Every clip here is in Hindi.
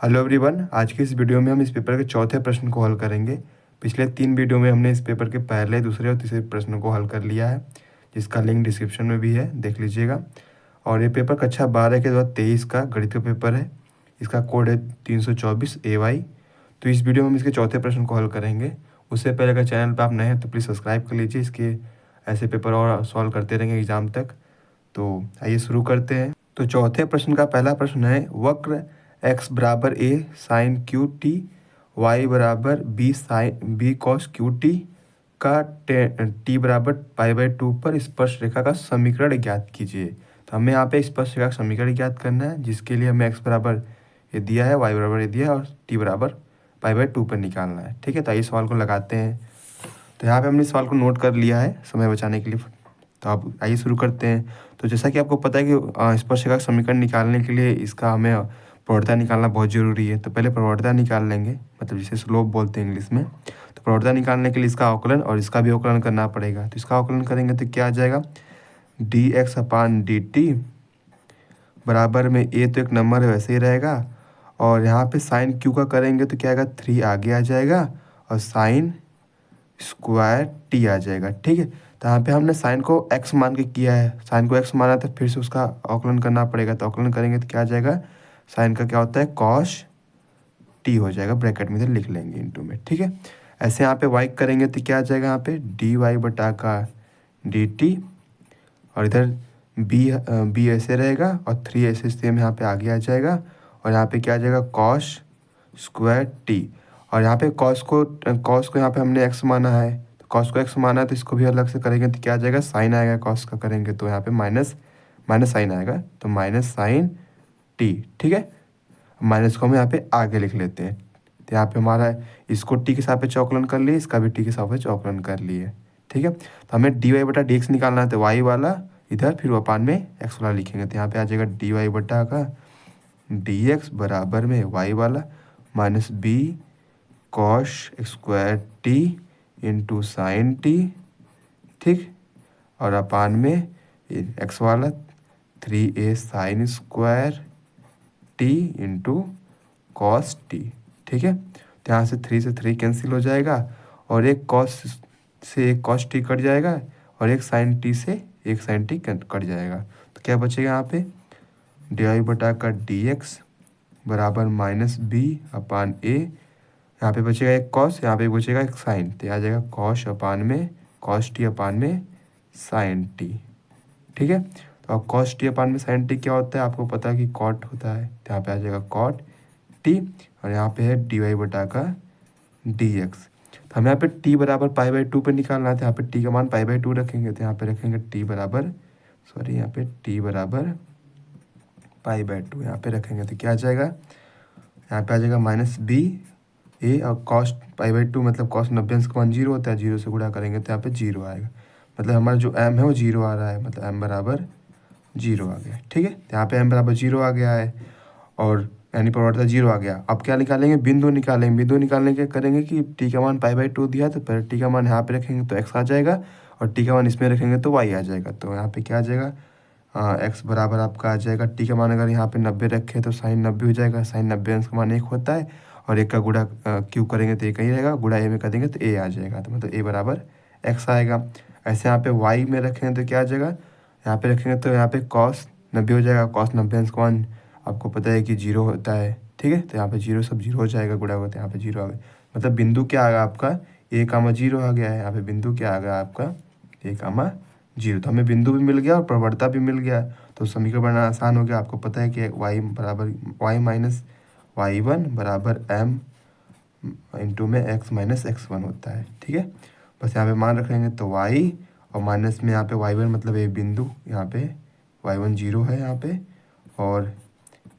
हेलो एवरीवन, आज की इस वीडियो में हम इस पेपर के चौथे प्रश्न को हल करेंगे। पिछले 3 वीडियो में हमने इस पेपर के पहले, दूसरे और तीसरे प्रश्न को हल कर लिया है, जिसका लिंक डिस्क्रिप्शन में भी है, देख लीजिएगा। और ये पेपर कक्षा 12 के 2023 का गणित का पेपर है। इसका कोड है 324 AY। तो इस वीडियो में हम इसके चौथे प्रश्न को हल करेंगे। उससे पहले अगर चैनल पर आप नए हैं तो प्लीज़ सब्सक्राइब कर लीजिए। इसके ऐसे पेपर और सॉल्व करते रहेंगे एग्जाम तक। तो आइए शुरू करते हैं। तो चौथे प्रश्न का पहला प्रश्न है, वक्र x बराबर a sine cube t, y बराबर b sine b cos cube t का t बराबर π/2 पर स्पर्श रेखा का समीकरण ज्ञात कीजिए। तो हमें यहाँ पे स्पर्श रेखा का समीकरण ज्ञात करना है, जिसके लिए हमें x बराबर ये दिया है, y बराबर ये दिया है और t बराबर π/2 पर निकालना है। ठीक है, तो आइए सवाल को लगाते हैं। तो यहाँ पे हमने सवाल को नोट कर लिया है समय बचाने के लिए। तो आप आइए शुरू करते हैं। तो जैसा कि आपको पता है कि स्पर्श रेखा का समीकरण निकालने के लिए इसका हमें प्रवणता निकालना बहुत ज़रूरी है। तो पहले प्रवणता निकाल लेंगे, मतलब जिसे स्लोप बोलते हैं इंग्लिश में। तो प्रवणता निकालने के लिए इसका अवकलन और इसका भी अवकलन करना पड़ेगा। तो इसका अवकलन करेंगे तो क्या आ जाएगा, dx/dt बराबर में a तो एक नंबर है वैसे ही रहेगा, और यहाँ पे साइन क्यू का करेंगे तो क्या आएगा, 3 आगे आ जाएगा और साइन स्क्वायर टी आ जाएगा। ठीक है, तो यहाँ पे हमने साइन को x मान के किया है, साइन को x माना तो फिर से उसका अवकलन करना पड़ेगा। तो अवकलन करेंगे तो क्या आ जाएगा, साइन का क्या होता है, कॉस टी हो जाएगा, ब्रैकेट में से लिख लेंगे इनटू में। ठीक है, ऐसे यहाँ पे y करेंगे तो क्या आ जाएगा, यहाँ पे dy बटा का dt, और इधर b ऐसे रहेगा और 3 ऐसे सेम यहाँ पे आगे आ जाएगा, और यहाँ पे क्या आ जाएगा, कॉस स्क्वायर टी। और यहाँ पे कॉस को यहाँ पे हमने x माना है, तो कॉस को x माना है, तो इसको भी अलग से करेंगे तो क्या आ जाएगा, साइन आएगा। कॉस का करेंगे तो यहाँ पे माइनस साइन आएगा, तो माइनस साइन टी। ठीक है, माइनस को हम यहाँ पे आगे लिख लेते हैं। तो यहाँ पे हमारा इसको टी के सापेक्ष अवकलन कर लिए, इसका भी टी के सापेक्ष अवकलन कर लिए। ठीक है, तो हमें dy बटा dx निकालना है, तो y वाला इधर फिर अपान में x वाला लिखेंगे। तो यहाँ पे आ जाएगा dy बटा का dx बराबर में y वाला minus b cos square T into sine T. ठीक, और अपान में x वाला 3a sine square T into cos T. ठीक है, तो यहाँ से 3 से 3 कैंसिल हो जाएगा, और एक कॉस से एक कॉस टी कट जाएगा, और एक साइन टी से एक साइन टी कट जाएगा। तो क्या बचेगा यहाँ पे, डी बटा का डी एक्स बराबर माइनस बी अपान ए। यहाँ पे बचेगा एक कॉस, यहाँ पे बचेगा एक साइन, तो आ जाएगा कॉस अपान में कॉस टी अपान में साइन टी। ठीक है, तो अब कॉस टी अपान में साइन टी क्या होता है, आपको पता है कि कॉट होता है, तो यहाँ पे आ जाएगा कॉट टी, और यहाँ पे है डी वाई बटा का डी एक्स। तो हम यहाँ पे टी बराबर π/2 पे निकालना है, तो यहाँ पे टी का मान π/2 रखेंगे। तो यहाँ पे रखेंगे टी बराबर यहाँ पे टी बराबर π/2 यहाँ पे रखेंगे, तो क्या आ जाएगा, यहाँ पे आ जाएगा माइनस बी ए, और कॉस π/2 मतलब कॉस 90 अंश का मान 0 होता है, 0 से गुणा करेंगे तो यहाँ पे 0 आएगा। मतलब हमारा जो m है वो 0 आ रहा है, मतलब m बराबर 0 आ गया। ठीक है, तो यहाँ पे m बराबर 0 आ गया है, और यानी प्रवणता 0 आ गया। अब क्या निकालेंगे, बिंदु निकालेंगे। बिंदु निकालने के करेंगे कि टी का मान π/2 दिया, तो पहले टी का मान यहाँ पे रखेंगे तो x आ जाएगा, और टी का मान इसमें रखेंगे तो y आ जाएगा। तो यहाँ पे क्या आ जाएगा, x बराबर आपका आ जाएगा, टी का मान अगर यहाँ पे 90 रखे तो साइन 90 हो जाएगा। साइन 90 अंश का मान 1 होता है, और 1 का गुणा क्यू करेंगे तो 1 ही रहेगा, गुणा a में कर देंगे तो a आ जाएगा, तो मतलब a बराबर x आएगा। ऐसे यहाँ पे y में रखेंगे तो क्या आ जाएगा, यहाँ पे रखेंगे तो यहाँ पे कॉस 90 हो जाएगा। कॉस 90 अंश का मान आपको पता है कि 0 होता है। ठीक है, तो यहाँ पे 0 सब 0 हो जाएगा, गुणा होगा तो यहाँ पे 0 आ गया। मतलब बिंदु क्या आ गया आपका, a,0 आ गया है। यहाँ पे बिंदु क्या आ गया आपका, a,0। तो हमें बिंदु भी मिल गया और प्रवणता भी मिल गया, तो समीकरण बनाना आसान हो गया। आपको पता है कि y बराबर y माइनस y1 बराबर m इंटू में x माइनस x1 होता है। ठीक है, बस यहाँ पे मान रखेंगे तो y, और माइनस में यहाँ पे y1 मतलब ये बिंदु, यहाँ पे y1 0 है यहाँ पे, और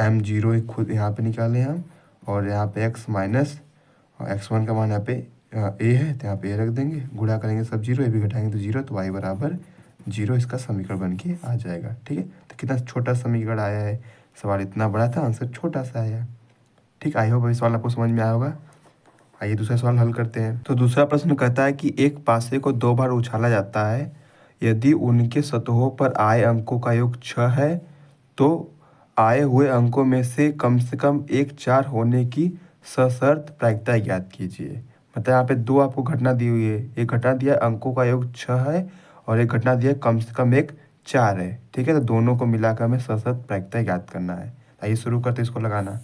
m 0 एक खुद यहाँ पे निकाले हम, और यहाँ पे x माइनस x1 का मान यहाँ पे a है, तो यहाँ पे a रख देंगे, गुणा करेंगे सब 0, ये भी घटाएंगे तो 0, तो y बराबर 0 इसका समीकरण बन के आ जाएगा। ठीक है, तो कितना छोटा समीकरण आया है, सवाल इतना बड़ा था, आंसर छोटा सा आया। ठीक, आई होप अभी सवाल आपको समझ में आया होगा। आइए दूसरा सवाल हल करते हैं। तो दूसरा प्रश्न कहता है कि एक पासे को 2 बार उछाला जाता है, यदि उनके सतहों पर आए अंकों का योग 6 है तो आए हुए अंकों में से कम एक 4 होने की सशर्त प्रायिकता ज्ञात कीजिए। मतलब यहाँ पे दो आपको घटना दी हुई है, एक घटना दिया है अंकों का योग 6 है और एक घटना दिया है कम से कम एक 4 है। ठीक है, तो दोनों को मिलाकर हमें सशर्त प्रायिकता ज्ञात करना है। आइए शुरू करते इसको लगाना।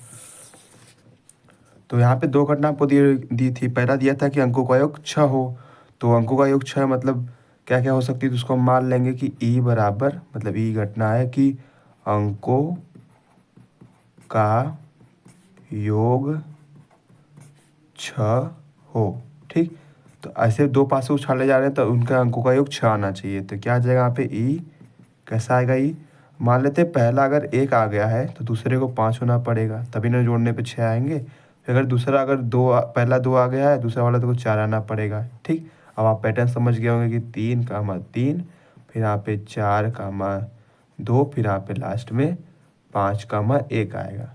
तो यहाँ पे दो घटना आपको दी थी। पहला दिया था कि अंकों का योग 6 हो, तो अंकों का योग 6 मतलब क्या क्या हो सकती है, तो उसको हम मान लेंगे कि ई बराबर, मतलब ई घटना है कि अंकों का योग 6 हो। ठीक, तो ऐसे दो पासे उछाले जा रहे हैं तो उनका अंकों का योग 6 आना चाहिए। तो क्या आ जाएगा यहाँ पे ई, कैसा आएगा ई, मान लेते हैं पहला अगर एक आ गया है तो दूसरे को 5 होना पड़ेगा, तभी ना जोड़ने पे 6 आएंगे। फिर अगर दूसरा अगर पहला 2 आ गया है, दूसरा वाला तो को 4 आना पड़ेगा। ठीक, अब आप पैटर्न समझ गए होंगे कि 3, फिर यहाँ पे 4, 2, फिर यहाँ पे लास्ट में 5, 1 आएगा।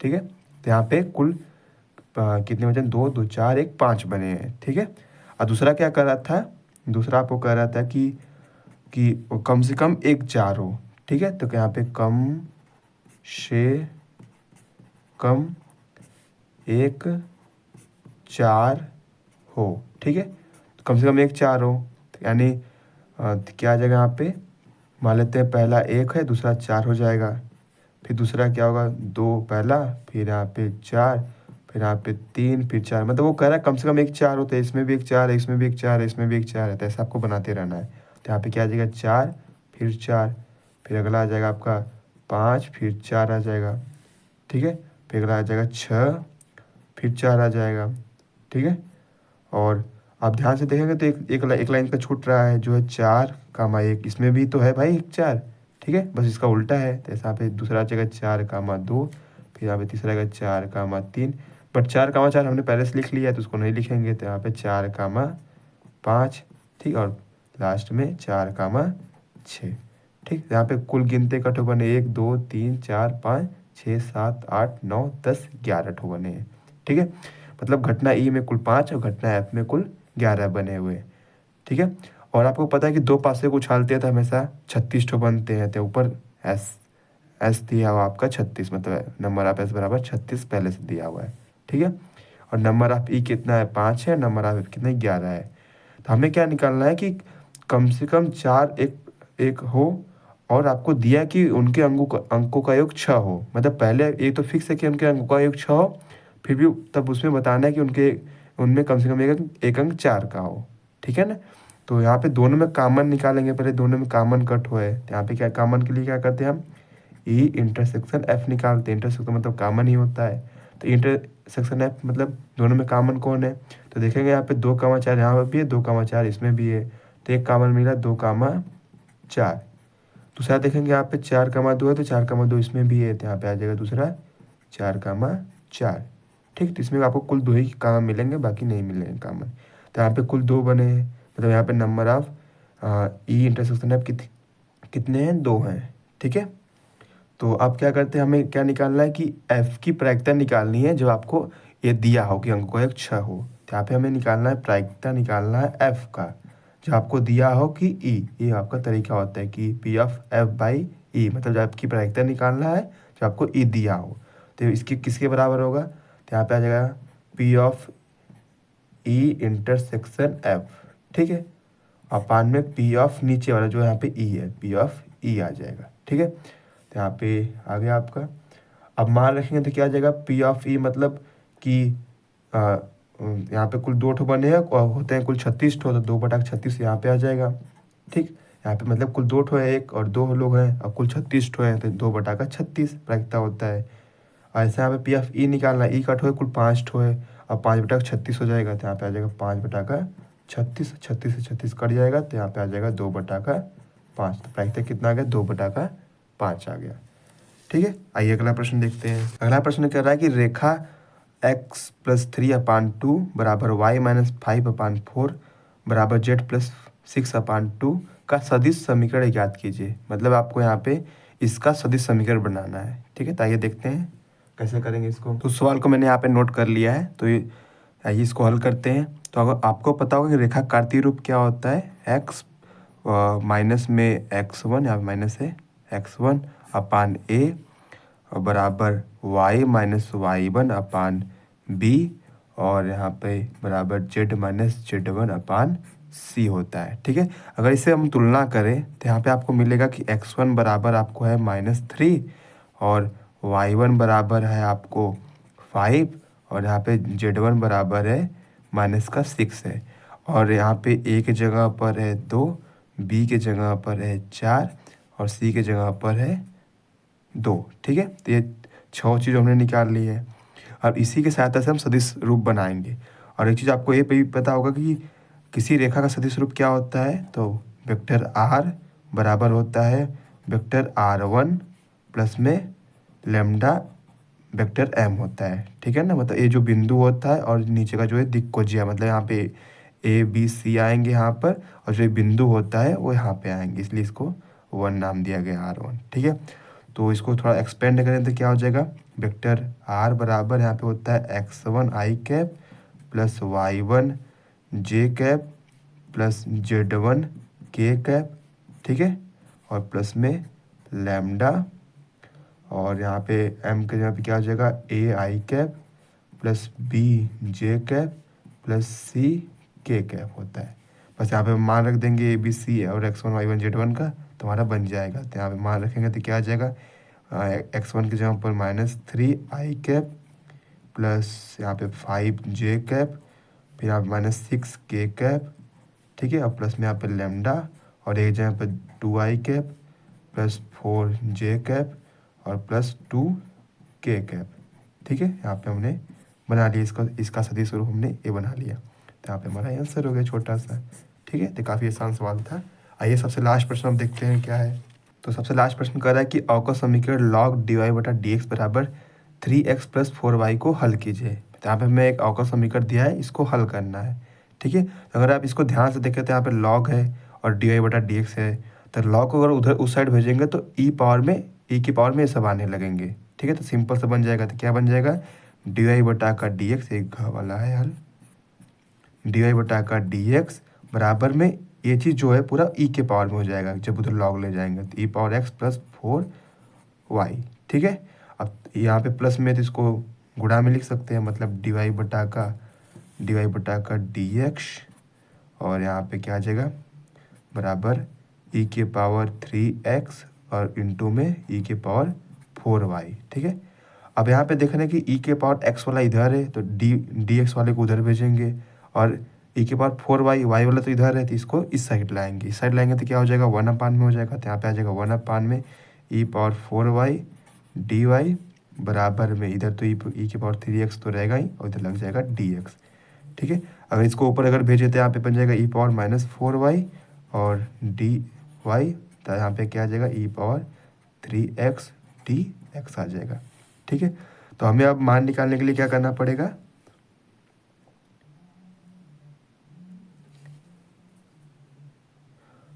ठीक है, तो यहाँ पे कुल कितने बचे, 2, 2, 4, 1, 5 बने हैं। ठीक है, और दूसरा क्या कर रहा था, दूसरा आपको कह रहा था कि कम से कम एक 4 हो। ठीक है, तो यहाँ पे कम से कम एक 4 हो। ठीक है, तो कम से कम एक 4 हो, तो यानी तो क्या आ जाएगा यहाँ पे, मान लेते हैं पहला 1 है, दूसरा 4 हो जाएगा। फिर दूसरा क्या होगा, 2 पहला, फिर यहाँ पे 4, फिर यहाँ पे 3, फिर 4, मतलब वो कह रहा है कम से कम एक 4 होता है, इसमें भी एक 4 है, इसमें भी एक 4 है, इसमें भी एक 4 है, तो ऐसा आपको बनाते रहना है। तो यहाँ पे क्या आ जाएगा 4, फिर 4, फिर अगला आ जाएगा आपका 5, फिर 4 आ जाएगा। ठीक है, फिर अगला आ जाएगा 6, फिर 4 आ जाएगा। ठीक है, और आप ध्यान से देखेंगे तो एक लाइन का छूट रहा है जो है 4, 1, इसमें भी तो है भाई एक 4। ठीक है, बस इसका उल्टा है, तो ऐसा पे दूसरा जगह 4, 2, फिर यहाँ पे तीसरा जगह 4, 3, बट 4, 4 हमने पहले से लिख लिया है तो उसको नहीं लिखेंगे, तो यहाँ पे 4, 5। ठीक, और लास्ट में 4, 6। ठीक, यहाँ पे कुल गिनते का ठो बने 1, 2, 3, 4, 5, 6, 7, 8, 9, 10, 11 ठो बने हैं। ठीक है, मतलब घटना ई में कुल 5 और घटना एफ में कुल 11 बने हुए। ठीक है, और आपको पता है कि दो पासे को उछालते हैं तो हमेशा 36 ठो बनते हैं। तो ऊपर एस एस दिया हुआ आपका 36, मतलब नंबर ऑफ एस बराबर 36 पहले से दिया हुआ है। ठीक है, और नंबर ऑफ ई कितना है, 5 है, नंबर ऑफ एफ कितना है, 11 है। तो हमें क्या निकालना है कि कम से कम 4 एक हो, और आपको दिया कि उनके अंकों का योग 6 हो। मतलब पहले ये तो फिक्स है कि उनके अंकों का योग 6 हो, फिर भी तब उसमें बताना है कि उनमें कम से कम एक अंक 4 का हो। ठीक है ना, तो यहाँ पे दोनों में कॉमन निकालेंगे, पहले दोनों में कॉमन कट हुआ है, तो यहाँ पे क्या कॉमन के लिए क्या करते हैं हम, ई इंटरसेक्शन एफ निकालते हैं। इंटरसेक्शन मतलब कॉमन ही होता है, तो इंटरसेक्शन एफ मतलब दोनों में कॉमन कौन है, तो देखेंगे यहाँ पे 2, 4 यहाँ पर भी है, 2, 4 इसमें भी है, तो एक कॉमन मिला 2, 4। दूसरा देखेंगे यहाँ पे 4, 2 है, तो 4, 2 इसमें भी है, तो यहाँ पे आ जाएगा दूसरा 4, 4। ठीक, तो इसमें आपको कुल 2 ही कॉमन मिलेंगे, बाकी नहीं मिलेंगे कॉमन। तो यहाँ पे कुल 2 बने हैं, मतलब यहाँ पे number of E intersection F कितने हैं, 2 हैं। ठीक है, तो अब क्या करते हैं, हमें क्या निकालना है कि एफ की प्रायिकता निकालनी है, जो आपको ये दिया हो कि अंकों का एक 6 हो। तो यहाँ पे हमें निकालना है, प्रायिकता निकालना है एफ का, जो आपको दिया हो कि ई, ये आपका तरीका होता है कि P of F by E, मतलब जो आपकी प्रायिकता निकालना है जो आपको ई दिया हो, तो इसकी किसके बराबर होगा, तो यहाँ पे आ जाएगा P of E intersection F. ठीक है, अपान में पी ऑफ नीचे वाला जो यहाँ पे ई है, पी ऑफ ई आ जाएगा। ठीक है, तो यहाँ पे आ गया आपका। अब मान रखेंगे तो क्या आ जाएगा, पी ऑफ ई मतलब कि यहाँ पे कुल 2 ठो बने हैं और होते हैं कुल 36 ठो, तो 2/36 यहाँ पे आ जाएगा। ठीक, यहाँ पे मतलब कुल 2 ठो है, एक और 2 लोग हैं, और कुल 36 ठो हैं, तो 2/36 प्रायिकता होता है। और ऐसे यहाँ पे पी ऑफ ई निकालना है, ई का ठो है कुल 5 ठो है, और 5/36 हो जाएगा, तो यहाँ पे आ जाएगा 5/36, 36 से 36 कट जाएगा, तो यहाँ पे आ जाएगा 2/5। तो प्रायिकता कितना आ गया, 2/5 आ गया। ठीक है, आइए अगला प्रश्न देखते हैं। अगला प्रश्न कह रहा है कि रेखा x+3/2 बराबर y-5/4 बराबर z+6/2 का सदिश समीकरण ज्ञात कीजिए। मतलब आपको यहाँ पे इसका सदिश समीकरण बनाना है। ठीक है, तो आइए देखते हैं कैसे करेंगे इसको। तो सवाल को मैंने यहाँ पे नोट कर लिया है, तो आइए इसको हल करते हैं। तो अगर आपको पता होगा कि रेखा कार्तीय रूप क्या होता है, x माइनस में x1, यहाँ माइनस है x1/a और बराबर y minus y one upon b, और यहाँ पे बराबर z माइनस z1 अपान सी होता है। ठीक है, अगर इसे हम तुलना करें तो यहाँ पे आपको मिलेगा कि x1 बराबर आपको है -3 और y1 बराबर है आपको 5 और यहाँ पे z1 बराबर है -6 है। और यहाँ पे a के जगह पर है 2, b के जगह पर है 4 और c के जगह पर है 2। ठीक है, तो ये 6 चीज़ हमने निकाल ली है। अब इसी के सहायता से हम सदिश रूप बनाएंगे। और एक चीज़ आपको ये भी पता होगा कि किसी रेखा का सदिश रूप क्या होता है, तो वेक्टर r बराबर होता है वेक्टर r1 प्लस में लेमडा वेक्टर m होता है। ठीक है ना, मतलब ये जो बिंदु होता है और नीचे का जो है दिक्कोजिया, मतलब यहाँ पे a b c आएंगे यहाँ पर, और जो ये बिंदु होता है वो यहाँ पे आएंगे, इसलिए इसको 1 नाम दिया गया r1। ठीक है, तो इसको थोड़ा एक्सपेंड करें तो क्या हो जाएगा, वेक्टर r बराबर यहाँ पे होता है x1 i cap plus y1 j cap plus z1 k cap. ठीक है, और प्लस में लैम्डा, और यहाँ पे m के जगह पे क्या हो जाएगा a i cap plus b j cap plus c k cap होता है। बस यहाँ पे मान रख देंगे a b c और x1 y1 z1 का, तो हमारा बन जाएगा। तो यहाँ पे मान रखेंगे तो क्या आ जाएगा, x1 की जगह पर -3 i कैप प्लस यहाँ पे 5 j कैप, फिर यहाँ पे -6 k कैप। ठीक है, और प्लस में यहाँ पे लेमडा, और एक जगह पे 2 i cap plus 4 j cap और प्लस 2 k कैप। ठीक है, यहाँ पे हमने बना लिया इसका सदिश स्वरूप हमने ये बना लिया। तो यहाँ पे हमारा आंसर हो गया छोटा सा। ठीक है, तो काफ़ी आसान सवाल था। आइए सबसे लास्ट प्रश्न हम देखते हैं क्या है। तो सबसे लास्ट प्रश्न कह रहा है कि अवकल समीकरण log dy बटा dx बराबर 3x प्लस 4y को हल कीजिए। तो यहाँ पे हमें एक अवकल समीकरण दिया है, इसको हल करना है। ठीक है, तो अगर आप इसको ध्यान से देखें तो यहाँ पे log है और dy बटा dx है, तो log को अगर उधर उस साइड भेजेंगे तो e की पावर में ये सब आने लगेंगे। ठीक है, तो सिंपल से बन जाएगा। तो क्या बन जाएगा, dy बटा का dx, एक वाला है हल, dy बटा का dx बराबर में ये चीज़ जो है पूरा e के पावर में हो जाएगा जब उधर log ले जाएंगे, तो e power x plus 4y। ठीक है, अब यहाँ पे प्लस में तो इसको गुणा में लिख सकते हैं, मतलब dy बटा का dx, और यहाँ पे क्या आ जाएगा बराबर e के पावर 3x और इंटू में e के पावर 4y। ठीक है, अब यहाँ पे देख रहे हैं कि e के पावर x वाला इधर है, तो dx वाले को उधर भेजेंगे, और e के पावर 4y, y वाला तो इधर है, तो इसको इस साइड लाएंगे। इस साइड लाएंगे तो क्या हो जाएगा, 1/में हो जाएगा। तो यहाँ पे आ जाएगा 1/में e पावर 4y dy बराबर में, इधर तो e के पावर 3x तो रहेगा ही, और इधर लग जाएगा dx। ठीक है, अगर इसको ऊपर अगर भेजे तो यहाँ पे बन जाएगा e पावर -4y और dy, तो यहाँ पे क्या आ जाएगा e पावर 3x dx आ जाएगा। ठीक है, तो हमें अब मान निकालने के लिए क्या करना पड़ेगा,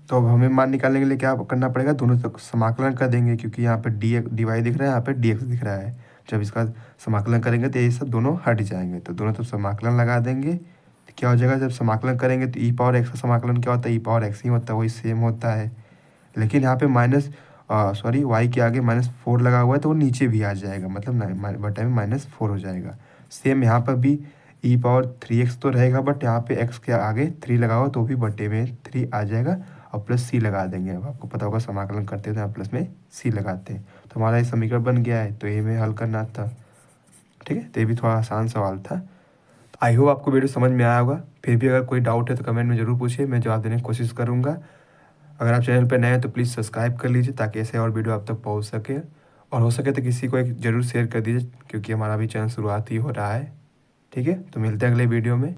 तो अब हमें मान निकालने के लिए क्या करना पड़ेगा, दोनों तक समाकलन कर देंगे, क्योंकि यहाँ पे डी वाई दिख रहा है, यहाँ पे डी एक्स दिख रहा है। जब इसका समाकलन करेंगे तो ये सब दोनों हट जाएंगे, तो दोनों तरफ समाकलन लगा देंगे। तो क्या हो जाएगा, जब समाकलन करेंगे तो ई पावर एक्स का समाकलन क्या होता है, ई पावर एक्स ही होता है, वही सेम होता है। लेकिन यहाँ पे वाई के आगे -4 लगा हुआ है, तो वो नीचे भी आ जाएगा, मतलब बटे में -4 हो जाएगा। सेम यहाँ पर भी ई पावर 3x तो रहेगा, बट यहाँ पे x के आगे 3 लगा हुआ तो भी बटे में 3 आ जाएगा, और प्लस सी लगा देंगे। अब आपको पता होगा समाकलन करते हैं तो यहाँ प्लस में सी लगाते हैं, तो हमारा ये समीकरण बन गया है। तो ये में हल करना था। ठीक है, तो ये भी थोड़ा आसान सवाल था। आई होप आपको वीडियो समझ में आया होगा। फिर भी अगर कोई डाउट है तो कमेंट में ज़रूर पूछिए, मैं जवाब देने की कोशिश करूँगा। अगर आप चैनल पर नए हैं तो प्लीज़ सब्सक्राइब कर लीजिए, ताकि ऐसे और वीडियो आप तक पहुँच सके, और हो सके तो किसी को एक ज़रूर शेयर कर दीजिए, क्योंकि हमारा भी चैनल शुरुआत ही हो रहा है। ठीक है, तो मिलते हैं अगले वीडियो में।